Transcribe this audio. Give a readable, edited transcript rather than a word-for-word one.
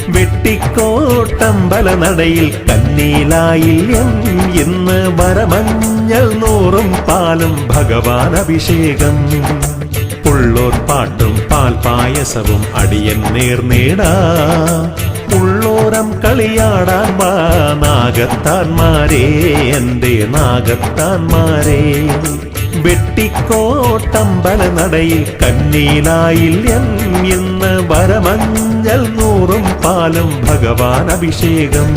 വെട്ടിക്കോട്ടമ്പല നടയിൽ കന്നീലായില്യം ഇന്ന് വരമഞ്ഞൾ നൂറും പാലും ഭഗവാൻ അഭിഷേകം. ഉള്ളോർപ്പാട്ടും പാൽപായസവും അടിയൻ നേർന്നേടാ. ഉള്ളോരം കളിയാടാൻ വാ നാഗത്താന്മാരേ, എന്റെ നാഗത്താന്മാരേ. വെട്ടിക്കോട്ടമ്പല നടയിൽ കന്നീലായില്യം ഇന്ന് വരമഞ്ഞൾ നൂറും പാലും ഭഗവാൻ അഭിഷേകം.